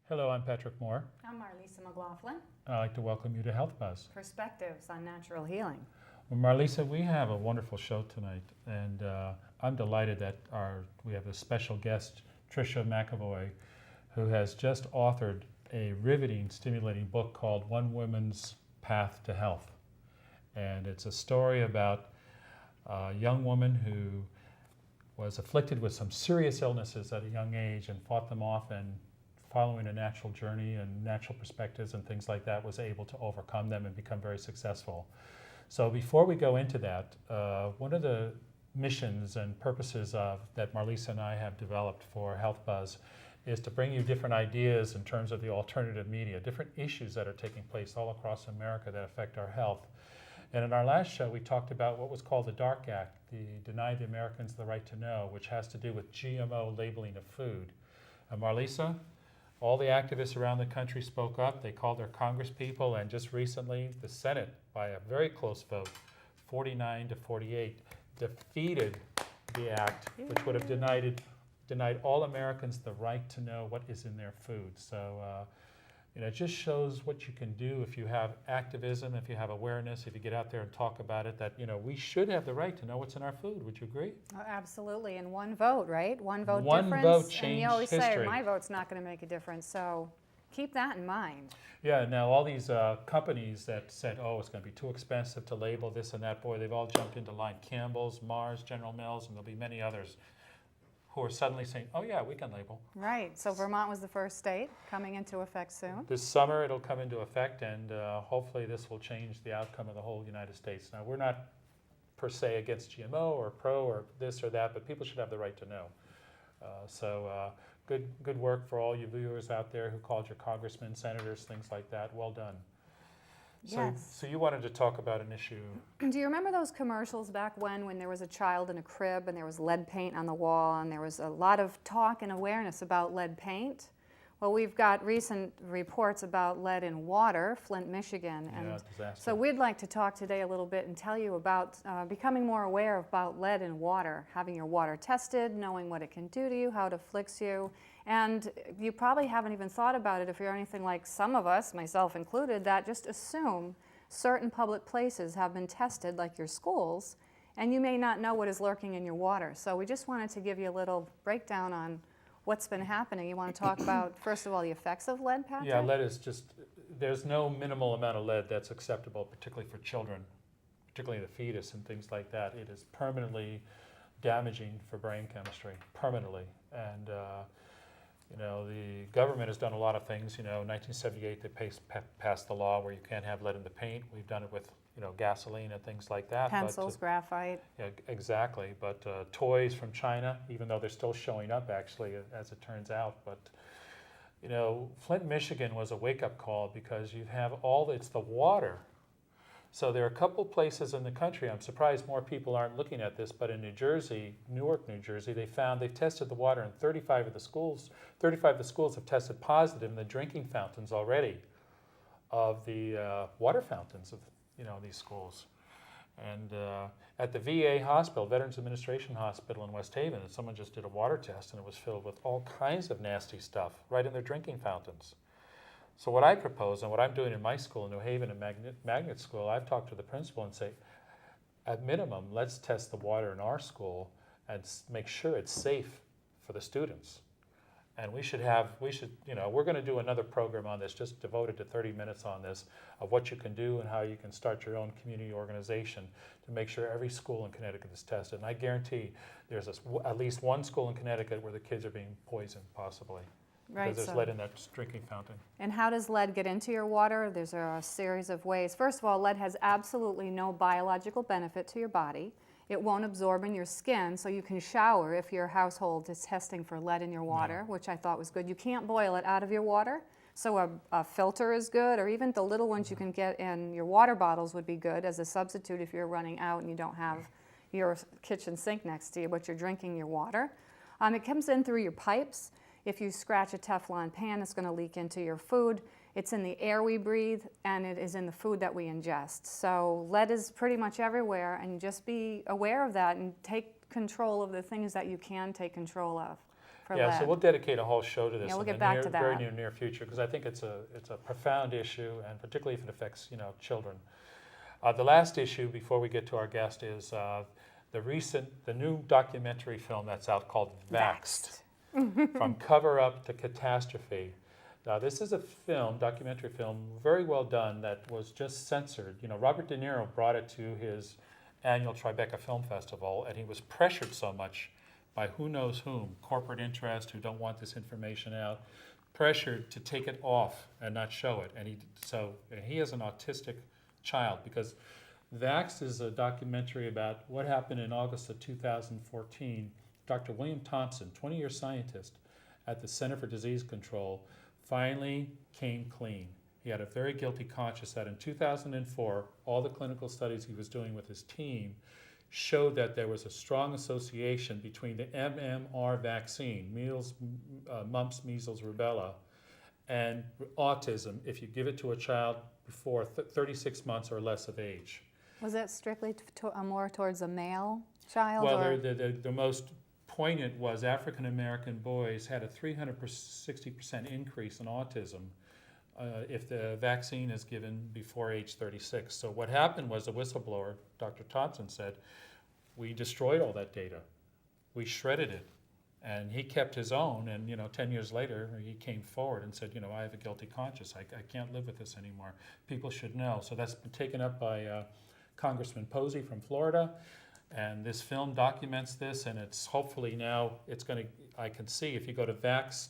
Hello, I'm Patrick Moore. I'm Marlisa McLaughlin. I'd like to welcome you to Health Buzz. Perspectives on natural healing. Well, Marlisa, we have a wonderful show tonight, and I'm delighted that we have a special guest, Tricia McAvoy, who has just authored a riveting, stimulating book called One Woman's Path to Health. And it's a story about a young woman who was afflicted with some serious illnesses at a young age and fought them off, and following a natural journey and natural perspectives and things like that, was able to overcome them and become very successful. So before we go into that, one of the missions and purposes that Marlisa and I have developed for Health Buzz is to bring you different ideas in terms of the alternative media, different issues that are taking place all across America that affect our health. And in our last show, we talked about what was called the DARK Act, the Deny the Americans the Right to Know, which has to do with GMO labeling of food. Marlisa, all the activists around the country spoke up. They called their congresspeople, and just recently the Senate, by a very close vote, 49 to 48, defeated the act, which would have denied all Americans the right to know what is in their food. So it just shows what you can do if you have activism, if you have awareness, if you get out there and talk about it, that we should have the right to know what's in our food. Would you agree? Oh, absolutely. And one vote, right? One vote One difference. vote changed and you always history. say, my vote's not going to make a difference. So keep that in mind. Yeah, now all these companies that said, oh, it's going to be too expensive to label this and that, boy, they've all jumped into line. Campbell's, Mars, General Mills, and there'll be many others who are suddenly saying, oh yeah, we can label. Right. So Vermont was the first state coming into effect soon. This summer it'll come into effect, and hopefully this will change the outcome of the whole United States. Now, we're not per se against GMO or pro or this or that, but people should have the right to know. Good work for all you viewers out there who called your congressmen, senators, things like that. Well done. Yes. So you wanted to talk about an issue. Do you remember those commercials back when there was a child in a crib and there was lead paint on the wall, and there was a lot of talk and awareness about lead paint? Well, we've got recent reports about lead in water, Flint, Michigan. And disaster. so we'd like to talk today a little bit and tell you about becoming more aware about lead in water, having your water tested, knowing what it can do to you, how it afflicts you. And you probably haven't even thought about it if you're anything like some of us, myself included, that just assume certain public places have been tested, like your schools, and you may not know what is lurking in your water. So we just wanted to give you a little breakdown on what's been happening. You want to talk about, first of all, the effects of lead, Patrick? Yeah, lead is there's no minimal amount of lead that's acceptable, particularly for children, particularly the fetus and things like that. It is permanently damaging for brain chemistry, permanently. And the government has done a lot of things. In 1978, they passed the law where you can't have lead in the paint. We've done it with, gasoline and things like that. Pencils, graphite. Yeah, exactly. But toys from China, even though they're still showing up, actually, as it turns out. But, Flint, Michigan was a wake-up call because you have it's the water. So there are a couple places in the country, I'm surprised more people aren't looking at this, but in New Jersey, Newark, New Jersey, they've tested the water in 35 of the schools. 35 of the schools have tested positive in the drinking fountains already of the water fountains of these schools. And at the VA hospital, Veterans Administration Hospital in West Haven, someone just did a water test and it was filled with all kinds of nasty stuff right in their drinking fountains. So what I propose, and what I'm doing in my school in New Haven and Magnet School, I've talked to the principal and say, at minimum, let's test the water in our school and make sure it's safe for the students. And we're going to do another program on this, just devoted to 30 minutes on this, of what you can do and how you can start your own community organization to make sure every school in Connecticut is tested. And I guarantee there's at least one school in Connecticut where the kids are being poisoned, possibly. Right, because there's lead in that drinking fountain. And how does lead get into your water? There's a series of ways. First of all, lead has absolutely no biological benefit to your body. It won't absorb in your skin, so you can shower if your household is testing for lead in your water, which I thought was good. You can't boil it out of your water, so a filter is good, or even the little ones you can get in your water bottles would be good as a substitute if you're running out and you don't have your kitchen sink next to you, but you're drinking your water. It comes in through your pipes. If you scratch a Teflon pan, it's going to leak into your food. It's in the air we breathe, and it is in the food that we ingest. So lead is pretty much everywhere, and just be aware of that and take control of the things that you can take control of. for Yeah, lead. so we'll dedicate a whole show to this Yeah, we'll in get the back to that. very near future, because I think it's a profound issue, and particularly if it affects children. The last issue before we get to our guest is the new documentary film that's out called Vaxxed. From cover up to catastrophe. This is a documentary film, very well done, that was just censored. Robert De Niro brought it to his annual Tribeca Film Festival, and he was pressured so much by who knows whom, corporate interest who don't want this information out, pressured to take it off and not show it. And he has an autistic child, because Vaxxed is a documentary about what happened in August of 2014. Dr. William Thompson, 20-year scientist at the Center for Disease Control, finally came clean. He had a very guilty conscience that in 2004, all the clinical studies he was doing with his team showed that there was a strong association between the MMR vaccine, mumps, measles, rubella, and autism if you give it to a child before 36 months or less of age. Was that strictly more towards a male child? Well, or? the most poignant was African American boys had a 360% increase in autism if the vaccine is given before age 36. So what happened was a whistleblower, Dr. Thompson, said, we destroyed all that data. We shredded it. And he kept his own, and 10 years later, he came forward and said, I have a guilty conscience. I can't live with this anymore. People should know. So that's been taken up by Congressman Posey from Florida. And this film documents this, and it's hopefully now I can see if you go to Vaxxed,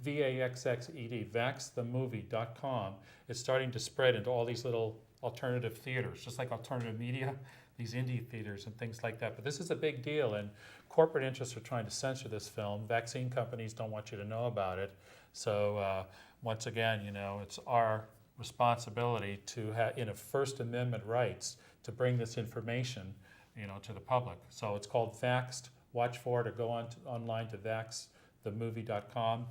VAXXED, vaxthemovie.com, it's starting to spread into all these little alternative theaters, just like alternative media, these indie theaters and things like that. But this is a big deal, and corporate interests are trying to censor this film. Vaccine companies don't want you to know about it. So once again, it's our responsibility to have, in a First Amendment rights, to bring this information to the public. So it's called Vaxxed. Watch for it, or go online to vaxthemovie.com.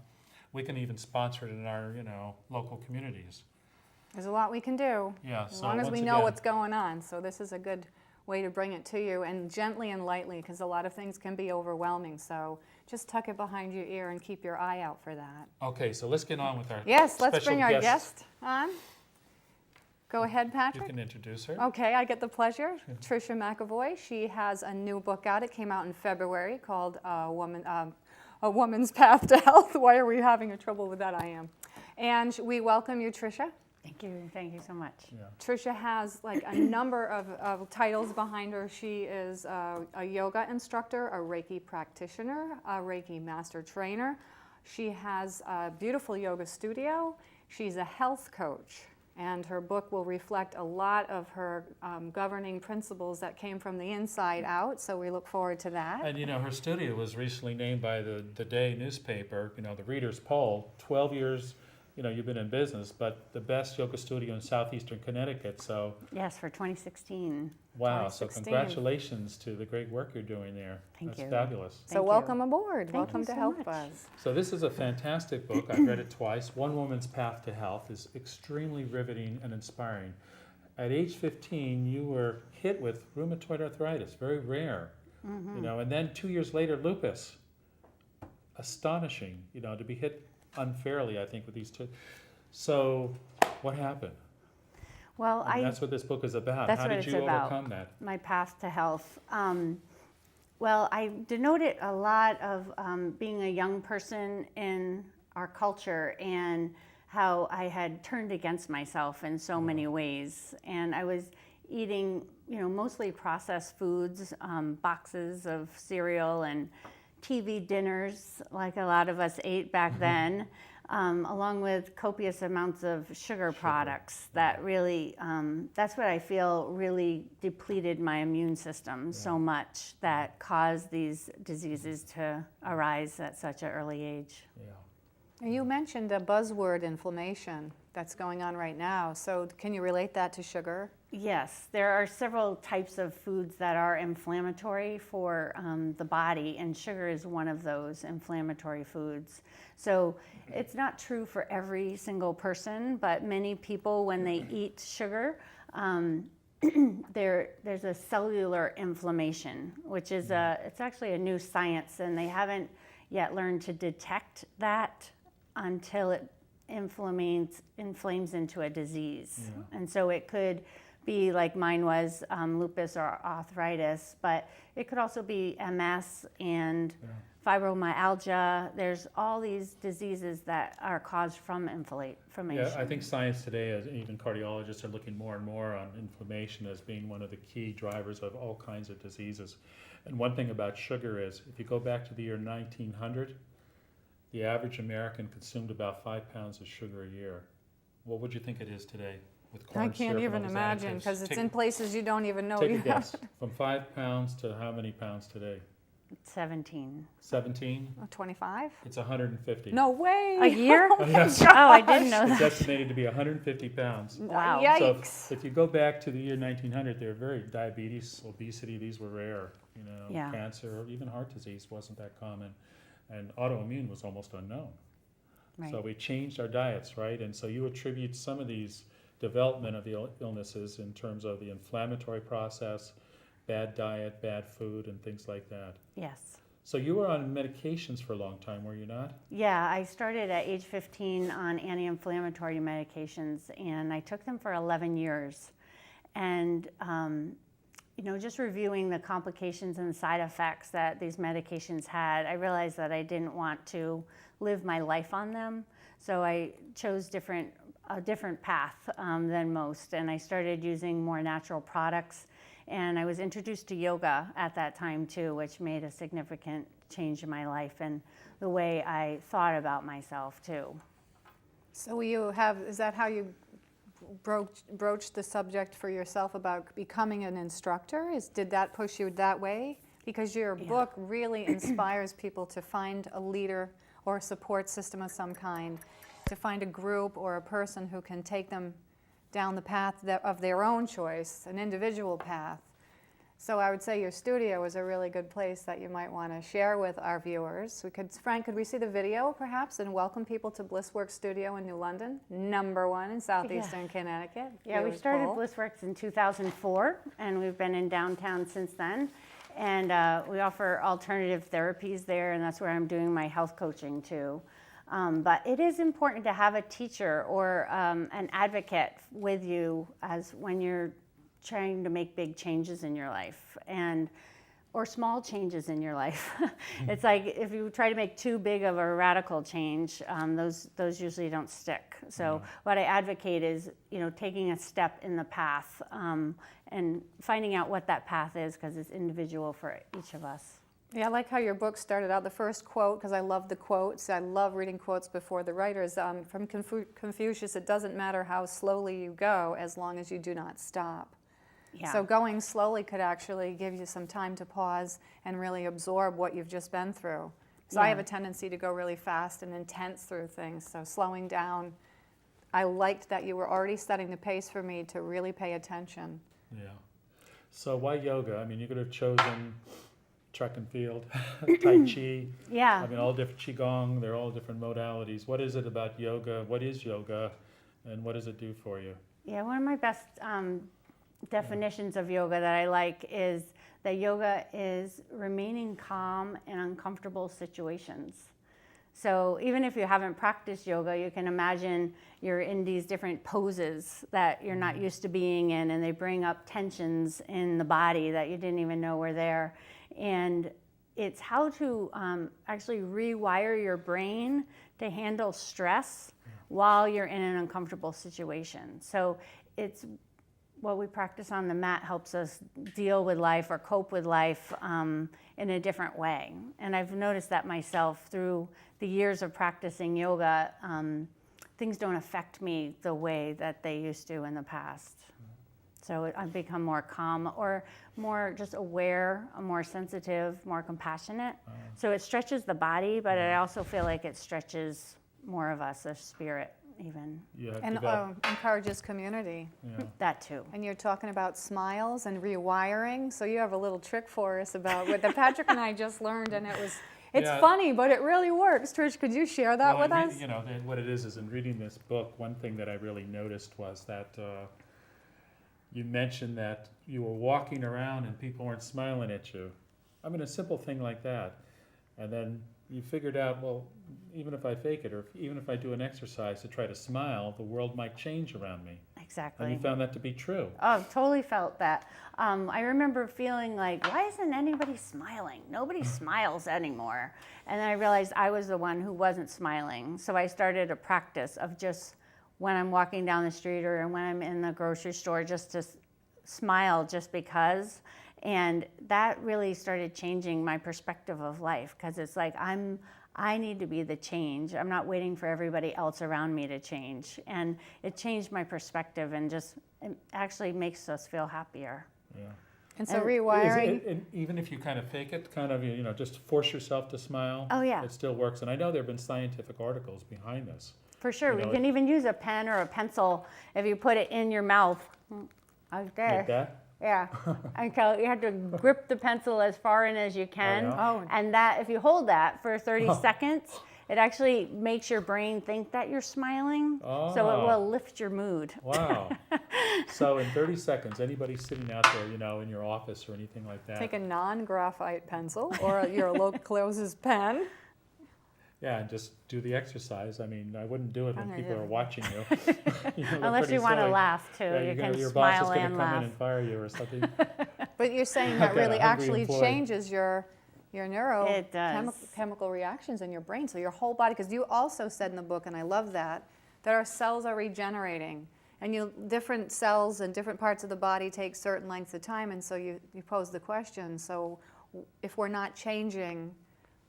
We can even sponsor it in our local communities. There's a lot we can do, Yeah, as so long as once we know again, what's going on. So this is a good way to bring it to you, and gently and lightly, because a lot of things can be overwhelming. So just tuck it behind your ear and keep your eye out for that. Okay, so let's get on with our Yes, let's special bring our guest on. Go ahead, Patrick. You can introduce her. Okay, I get the pleasure. Tricia McAvoy. She has a new book out. It came out in February called A Woman's Path to Health. Why are we having trouble with that? I am. And we welcome you, Tricia. Thank you. Thank you so much. Yeah. Tricia has like a number of titles behind her. She is a yoga instructor, a Reiki practitioner, a Reiki master trainer. She has a beautiful yoga studio. She's a health coach. And her book will reflect a lot of her governing principles that came from the inside out. So we look forward to that. And her studio was recently named by the Day newspaper, the Reader's Poll, 12 years you've been in business, but the best yoga studio in southeastern Connecticut. So Yes, for 2016. wow, so 2016. congratulations to the great work you're doing there. Thank That's you. fabulous. So Thank you. welcome aboard. Thank Welcome you to so Health much. Buzz. So this is a fantastic book. I've read it twice. One Woman's Path to Health is extremely riveting and inspiring. At age 15, you were hit with rheumatoid arthritis, very rare, and then 2 years later, lupus. Astonishing, to be hit unfairly, I think, with these two. So what happened? Well, And that's what this book is about. That's How what did it's you about. overcome that? My path to health. Well, I denoted a lot of being a young person in our culture and how I had turned against myself in so many ways. And I was eating, mostly processed foods, boxes of cereal and TV dinners like a lot of us ate back then. Along with copious amounts of sugar products that really, that's what I feel really depleted my immune system so much that caused these diseases to arise at such an early age. Yeah. You mentioned a buzzword, inflammation, that's going on right now. So can you relate that to sugar? Yes, there are several types of foods that are inflammatory for the body, and sugar is one of those inflammatory foods. So it's not true for every single person, but many people, when they eat sugar, there's a cellular inflammation, which is it's actually a new science, and they haven't yet learn to detect that until it inflames into a disease. Yeah. And so it could be like mine was lupus or arthritis, but it could also be MS and fibromyalgia. There's all these diseases that are caused from inflammation. Yeah, I think science today, as even cardiologists, are looking more and more on inflammation as being one of the key drivers of all kinds of diseases. And one thing about sugar is, if you go back to the year 1900, the average American consumed about 5 pounds of sugar a year. What would you think it is today with corn I syrup can't and even all those imagine, additives? because it's Take- in places you don't even know Take you a have. guess. From 5 pounds to how many pounds today? 17. 17? 25? It's 150. No way! A year? Oh, yes. Oh, I didn't know It's that. estimated to be 150 pounds. Wow. Yikes! So if you go back to the year 1900, there were very diabetes, obesity, these were rare. Yeah. Cancer, or even heart disease wasn't that common. And autoimmune was almost unknown. Right. So we changed our diets, right? And so you attribute some of these development of the illnesses in terms of the inflammatory process, bad diet, bad food, and things like that. Yes. So you were on medications for a long time, were you not? Yeah, I started at age 15 on anti-inflammatory medications, and I took them for 11 years. And just reviewing the complications and side effects that these medications had, I realized that I didn't want to live my life on them. So I chose a different path than most, and I started using more natural products. And I was introduced to yoga at that time too, which made a significant change in my life and the way I thought about myself too. So is that how you broached the subject for yourself about becoming an instructor? Did that push you that way? Because your book really inspires people to find a leader or a support system of some kind, to find a group or a person who can take them down the path of their own choice, an individual path. So I would say your studio is a really good place that you might want to share with our viewers. Frank, could we see the video perhaps and welcome people to Blissworks Studio in New London, #1 in southeastern Connecticut? Yeah, we Viewers started poll. Blissworks in 2004, and we've been in downtown since then. And we offer alternative therapies there, and that's where I'm doing my health coaching too. But it is important to have a teacher or an advocate with you as when you're trying to make big changes in your life or small changes in your life. It's like if you try to make too big of a radical change, those usually don't stick. So what I advocate is, taking a step in the path and finding out what that path is, because it's individual for each of us. Yeah, I like how your book started out. The first quote, because I love the quotes. I love reading quotes before the writers. From Confucius, it doesn't matter how slowly you go as long as you do not stop. Yeah. So going slowly could actually give you some time to pause and really absorb what you've just been through. So I have a tendency to go really fast and intense through things. So slowing down, I liked that you were already setting the pace for me to really pay attention. Yeah. So why yoga? I mean, you could have chosen track and field, Tai Chi. Yeah. I mean, all different Qigong, they're all different modalities. What is it about yoga? What is yoga? And what does it do for you? Yeah, one of my best definitions of yoga that I like is that yoga is remaining calm in uncomfortable situations. So even if you haven't practiced yoga, you can imagine you're in these different poses that you're not used to being in, and they bring up tensions in the body that you didn't even know were there. And it's how to actually rewire your brain to handle stress while you're in an uncomfortable situation. So it's what we practice on the mat helps us deal with life or cope with life in a different way. And I've noticed that myself through the years of practicing yoga. Things don't affect me the way that they used to in the past. So I've become more calm or more just aware, more sensitive, more compassionate. So it stretches the body, but I also feel like it stretches more of us, the spirit even. And encourages community. Yeah. That too. And you're talking about smiles and rewiring. So you have a little trick for us about what that Patrick and I just learned, and it's funny, but it really works. Trish, could you share that with us? What it is in reading this book, one thing that I really noticed was that you mentioned that you were walking around and people weren't smiling at you. I mean, a simple thing like that. And then you figured out, well, even if I fake it, or even if I do an exercise to try to smile, the world might change around me. Exactly. And you found that to be true. Oh, I've totally felt that. I remember feeling like, why isn't anybody smiling? Nobody smiles anymore. And then I realized I was the one who wasn't smiling. So I started a practice of just when I'm walking down the street or when I'm in the grocery store, just to smile just because. And that really started changing my perspective of life, because it's like I need to be the change. I'm not waiting for everybody else around me to change. And it changed my perspective, and just it actually makes us feel happier. Yeah. And so And rewiring. And even if you kind of fake it, kind of, you know, just force yourself to smile. Oh, yeah. It still works. And I know there have been scientific articles behind this. For sure. You know, We can even use a pen or a pencil if you put it in your mouth. Like there. Like that. Yeah. Until you have to grip the pencil as far in as you can. yeah? Oh. And that, if you hold that for 30 seconds, it actually makes your brain think that you're smiling. So it Oh. will lift your mood. Wow. So in 30 seconds, anybody sitting out there, you know, in your office or anything like that. Take a non-graphite pencil or your closest pen. Yeah, and just do the exercise. I mean, I wouldn't do it when Oh, people yeah. are watching you. You know, they're Unless pretty you want to silly. laugh too. Yeah, You can your boss is smile going to and come in laugh. and fire you or something. But you're saying I've that got a really hungry actually employee. changes your It does. chemical reactions in your brain. So your whole body, because you also said in the book, and I love that our cells are regenerating. And different cells in different parts of the body take certain lengths of time. And so you pose the question, so if we're not changing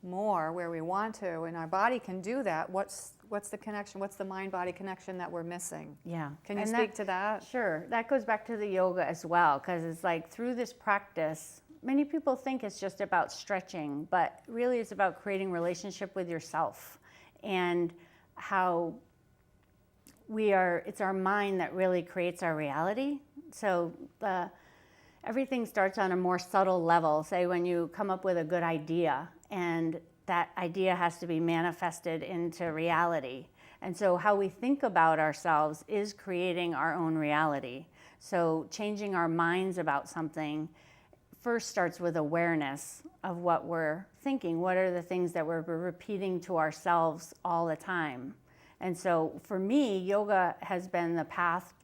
more where we want to, and our body can do that, what's the connection? What's the mind-body connection that we're missing? Yeah. Can you And speak to that? Sure. That goes back to the yoga as well, because it's like through this practice, many people think it's just about stretching, but really it's about creating relationship with yourself, and how it's our mind that really creates our reality. So everything starts on a more subtle level. Say when you come up with a good idea, and that idea has to be manifested into reality. And so how we think about ourselves is creating our own reality. So changing our minds about something first starts with awareness of what we're thinking. What are the things that we're repeating to ourselves all the time? And so for me, yoga has been the path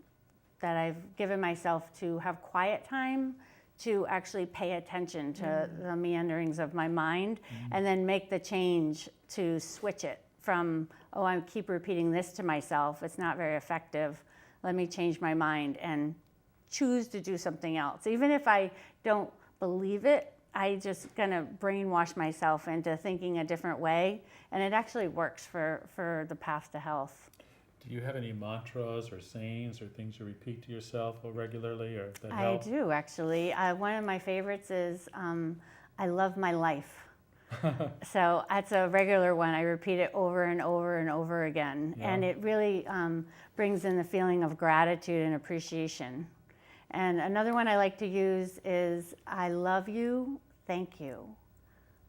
that I've given myself to have quiet time, to actually pay attention to the meanderings of my mind, and then make the change to switch it from, oh, I keep repeating this to myself, it's not very effective, let me change my mind and choose to do something else. Even if I don't believe it, I just gonna brainwash myself into thinking a different way, and it actually works for the path to health. Do you have any mantras or sayings or things you repeat to yourself regularly or that I help? do, actually. One of my favorites is, I love my life. So that's a regular one. I repeat it over and over and over again. Yeah. And it really brings in the feeling of gratitude and appreciation. And another one I like to use is, I love you, thank you.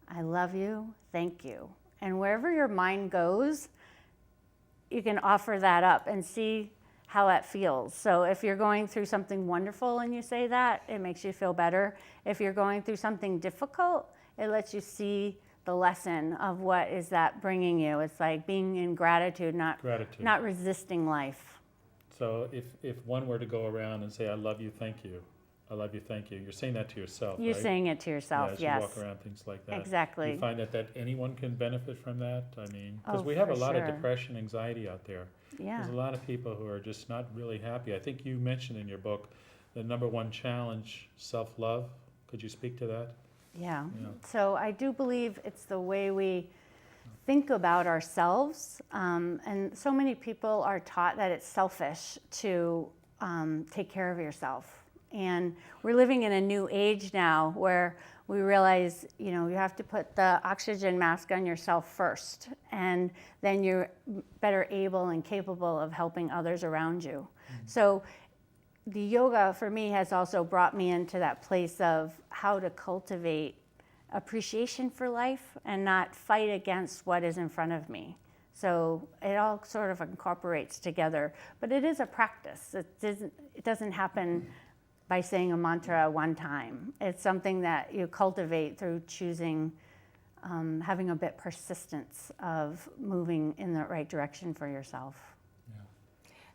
I love you, thank you. And wherever your mind goes, you can offer that up and see how that feels. So if you're going through something wonderful and you say that, it makes you feel better. If you're going through something difficult, it lets you see the lesson of what is that bringing you. It's like being in gratitude, not resisting life. So if one were to go around and say, I love you, thank you, I love you, thank you, you're saying that to yourself, You're right? saying it to yourself, As yes. you walk around, things like that. Exactly. Do you find that anyone can benefit from that? I mean, because Oh, we have a for lot of sure. depression, anxiety out there. Yeah. There's a lot of people who are just not really happy. I think you mentioned in your book the number one challenge, self-love. Could you speak to that? Yeah. Yeah. So I do believe it's the way we think about ourselves. And so many people are taught that it's selfish to take care of yourself. And we're living in a new age now where we realize, you have to put the oxygen mask on yourself first, and then you're better able and capable of helping others around you. So the yoga for me has also brought me into that place of how to cultivate appreciation for life and not fight against what is in front of me. So it all sort of incorporates together, but it is a practice. It doesn't happen by saying a mantra one time. It's something that you cultivate through choosing having a bit persistence of moving in the right direction for yourself.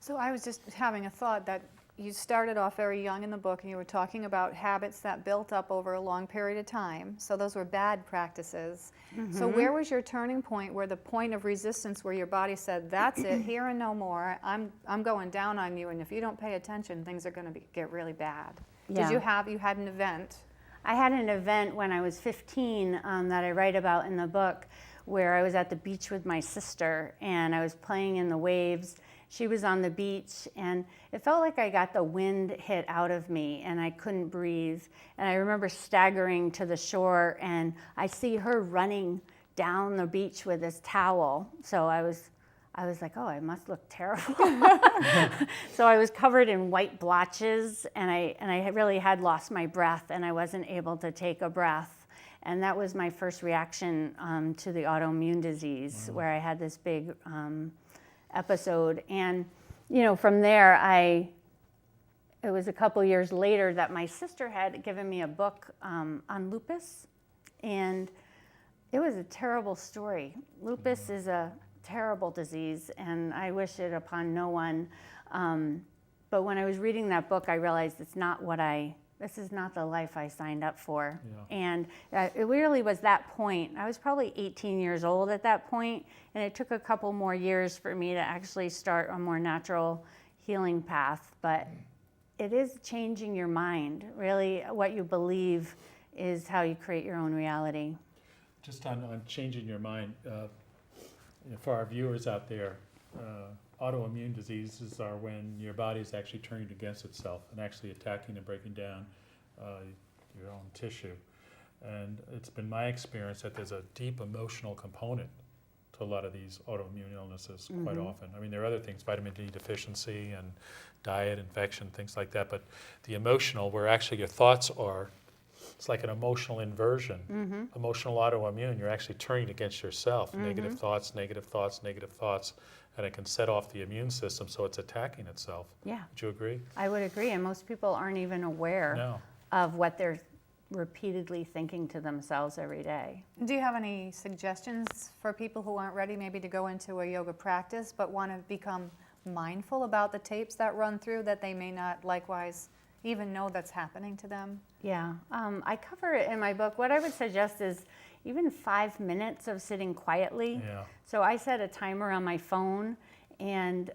So I was just having a thought that you started off very young in the book and you were talking about habits that built up over a long period of time. So those were bad practices. So where was your turning point, where the point of resistance where your body said, that's it, here and no more, I'm going down on you, and if you don't pay attention, things are going to get really bad. Yeah. You had an event? I had an event when I was 15 that I write about in the book, where I was at the beach with my sister and I was playing in the waves. She was on the beach and it felt like I got the wind hit out of me and I couldn't breathe. And I remember staggering to the shore and I see her running down the beach with this towel. So I was like, oh, I must look terrible. So I was covered in white blotches and I really had lost my breath and I wasn't able to take a breath. And that was my first reaction to the autoimmune disease, where I had this big episode. And, from there, it was a couple years later that my sister had given me a book on lupus. And it was a terrible story. Lupus is a terrible disease, and I wish it upon no one. But when I was reading that book, I realized this is not the life I signed up for. Yeah. And it really was that point. I was probably 18 years old at that point, and it took a couple more years for me to actually start a more natural healing path. But it is changing your mind. Really, what you believe is how you create your own reality. Just on changing your mind, for our viewers out there, autoimmune diseases are when your body is actually turning against itself and actually attacking and breaking down your own tissue. And it's been my experience that there's a deep emotional component to a lot of these autoimmune illnesses quite often. I mean, there are other things, vitamin D deficiency and diet, infection, things like that, but the emotional, where actually your thoughts are, it's like an emotional inversion. Emotional autoimmune, you're actually turning against yourself. Negative thoughts, negative thoughts, negative thoughts. And it can set off the immune system, so it's attacking itself. Yeah. Would you agree? I would agree, and most people aren't even aware of what they're repeatedly thinking to themselves every day. Do you have any suggestions for people who aren't ready maybe to go into a yoga practice but want to become mindful about the tapes that run through that they may not likewise even know that's happening to them? Yeah, I cover it in my book. What I would suggest is even 5 minutes of sitting quietly. Yeah. So I set a timer on my phone, and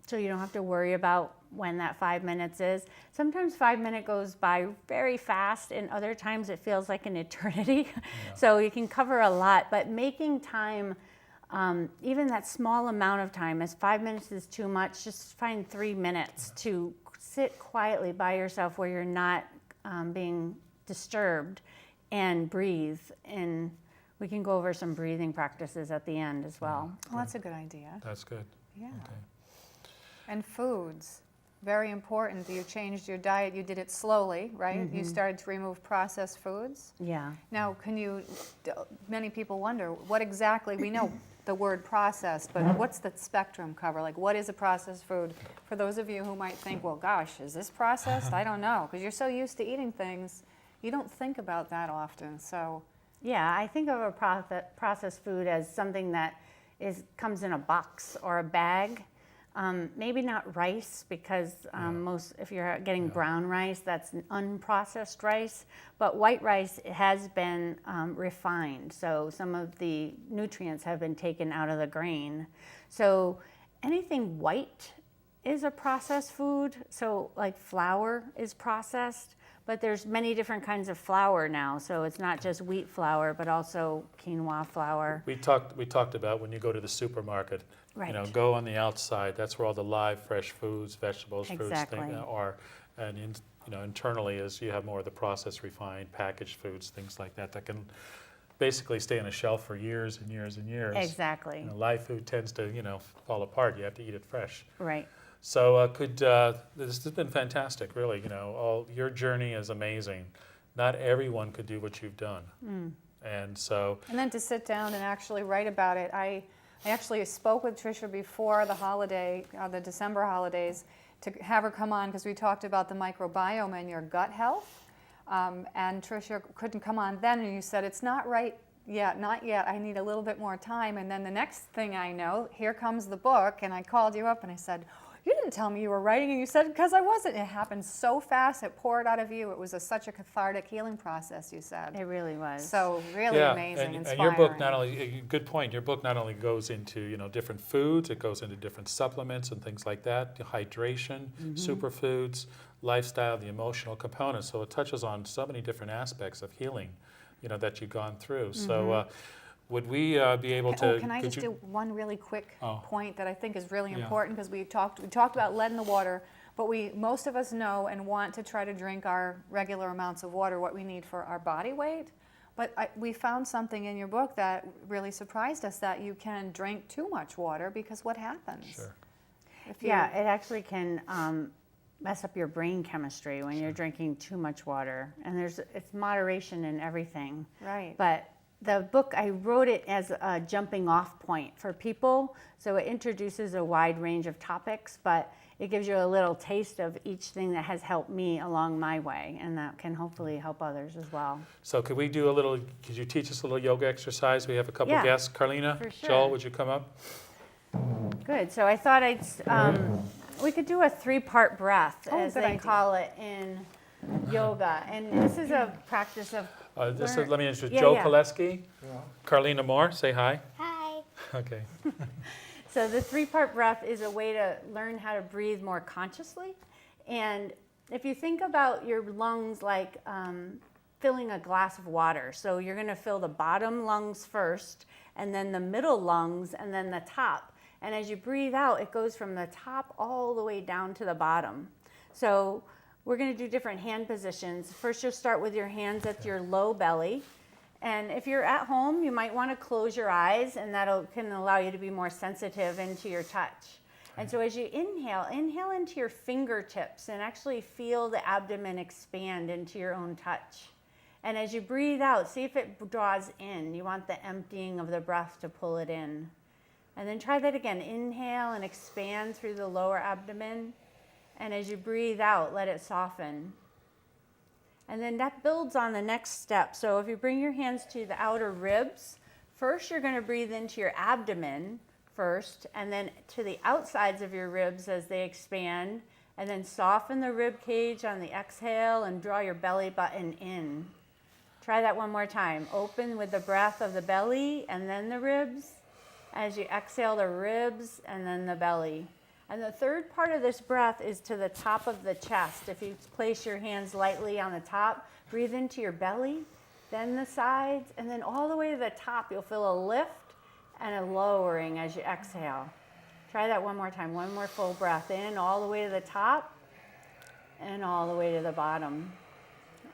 so you don't have to worry about when that 5 minutes is. Sometimes 5 minutes goes by very fast, and other times it feels like an eternity. Yeah. So you can cover a lot, but making time, even that small amount of time, as 5 minutes is too much, just find 3 minutes to sit quietly by yourself where you're not being disturbed and breathe. And we can go over some breathing practices at the end as well. Well, that's a good idea. That's good. Yeah. Okay. And foods, very important. You changed your diet. You did it slowly, right? You started to remove processed foods. Yeah. Now, many people wonder, what exactly, we know the word processed, but what's the spectrum cover? Like, what is a processed food? For those of you who might think, well, gosh, is this processed? I don't know, because you're so used to eating things, you don't think about that often. So, yeah, I think of a processed food as something that comes in a box or a bag. Maybe not rice, because if you're getting brown rice, that's unprocessed rice. But white rice has been refined, so some of the nutrients have been taken out of the grain. So anything white is a processed food. So like flour is processed, but there's many different kinds of flour now. So it's not just wheat flour, but also quinoa flour. We talked about when you go to the supermarket. Right. Go on the outside. That's where all the live, fresh foods, vegetables, fruits are. And internally, is you have more of the processed, refined, packaged foods, things like that can basically stay on a shelf for years and years and years. Exactly. Live food tends to fall apart. You have to eat it fresh. Right. So this has been fantastic, really. Your journey is amazing. Not everyone could do what you've done. And then to sit down and actually write about it. I actually spoke with Tricia before the December holidays, to have her come on because we talked about the microbiome and your gut health. And Tricia couldn't come on then, and you said it's not right Yeah, not yet. I need a little bit more time. And then the next thing I know, here comes the book. And I called you up and I said, you didn't tell me you were writing. And you said, because I wasn't. It happened so fast. It poured out of you. It was such a cathartic healing process, you said. It really was. So really amazing, and inspiring. your book not only, good point, your book not only goes into, you know, different foods, it goes into different supplements and things like that, hydration, superfoods, lifestyle, the emotional component. So it touches on so many different aspects of healing, you know, that you've gone through. So would we be able to? Can I could just do one really quick Oh. point that I think is really Yeah. important, because we talked about lead in the water, but most of us know and want to try to drink our regular amounts of water, what we need for our body weight. But we found something in your book that really surprised us, that you can drink too much water, because what happens? Sure. If you, Yeah, it actually can mess up your brain chemistry when you're drinking too much water. And it's moderation in everything. Right. But the book, I wrote it as a jumping off point for people. So it introduces a wide range of topics, but it gives you a little taste of each thing that has helped me along my way, and that can hopefully help others as well. So could you teach us a little yoga exercise? We have a couple Yeah, guests. Carlina, for sure. Joel, would you come up? Good. So I thought we could do a 3-part breath, as good they idea. call it in yoga. And this is a practice of Let me introduce Yeah, Joe yeah. Koleski, Carlina Moore. Say hi. Hi. Okay. So the 3-part breath is a way to learn how to breathe more consciously. And if you think about your lungs like filling a glass of water, so you're going to fill the bottom lungs first, and then the middle lungs, and then the top. And as you breathe out, it goes from the top all the way down to the bottom. So we're going to do different hand positions. First, you'll start with your hands at your low belly. And if you're at home, you might want to close your eyes, and that can allow you to be more sensitive into your touch. And so as you inhale into your fingertips and actually feel the abdomen expand into your own touch. And as you breathe out, see if it draws in. You want the emptying of the breath to pull it in. And then try that again. Inhale and expand through the lower abdomen. And as you breathe out, let it soften. And then that builds on the next step. So if you bring your hands to the outer ribs, first you're going to breathe into your abdomen first, and then to the outsides of your ribs as they expand, and then soften the rib cage on the exhale and draw your belly button in. Try that one more time. Open with the breath of the belly and then the ribs. As you exhale, the ribs and then the belly. And the third part of this breath is to the top of the chest. If you place your hands lightly on the top, breathe into your belly, then the sides, and then all the way to the top. You'll feel a lift and a lowering as you exhale. Try that one more time. One more full breath in, all the way to the top, and all the way to the bottom.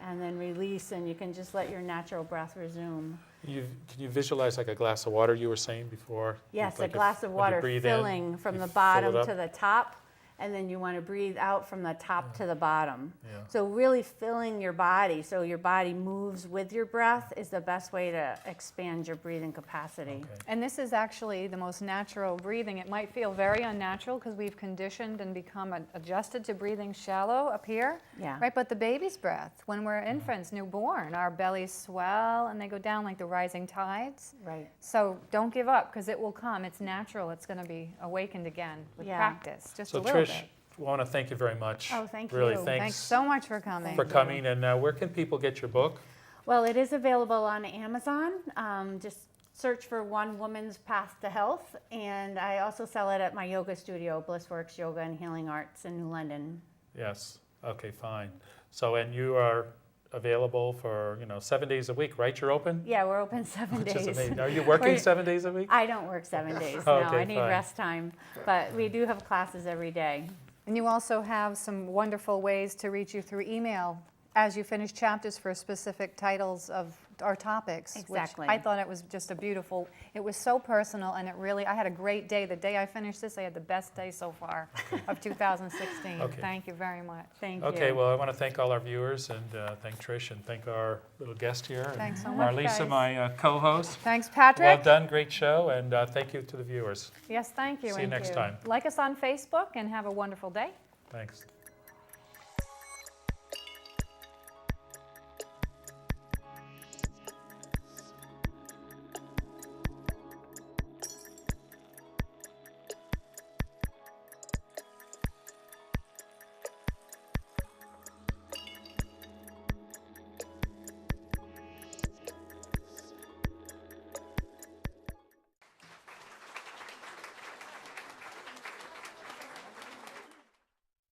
And then release, and you can just let your natural breath resume. Can you visualize like a glass of water you were saying before? Yes, Like a glass of when you water breathe filling in, from you the fill bottom it up? to the top, and then you want to breathe out from the top to the bottom. Yeah. So really filling your body, so your body moves with your breath, is the best way to expand your breathing capacity. Okay. And this is actually the most natural breathing. It might feel very unnatural because we've conditioned and become adjusted to breathing shallow up here. Yeah. Right, but the baby's breath, when we're infants, newborn, our bellies swell and they go down like the rising tides. Right. So don't give up, because it will come. It's natural. It's going to be awakened again with Yeah. practice, just So a little Trish, bit. I want to thank you very much. Oh, thank Really, you. thanks Thanks so much for coming. for coming. And where can people get your book? Well, it is available on Amazon. Just search for One Woman's Path to Health. And I also sell it at my yoga studio, Blissworks Yoga and Healing Arts in New London. Yes. Okay, fine. So, and you are available for, 7 days a week, right? You're open? Yeah, we're open 7 Which is days. amazing. Are you working We're- 7 days a week? I don't work 7 days. No, Okay, I need fine. rest time. But we do have classes every day. And you also have some wonderful ways to reach you through email as you finish chapters for specific titles of our topics. Exactly. Which I thought it was just it was so personal, and I had a great day. The day I finished this, I had the best day so far of 2016. Okay. Thank you very much. Thank you. Okay, well, I want to thank all our viewers and thank Trish and thank our little guest here. and Thanks so much, Marlisa, guys. my co-host. Thanks, Well Patrick. done, great show, and thank you to the viewers. Yes, thank you. See you and next time. Like us on Facebook and have a wonderful day. Thanks.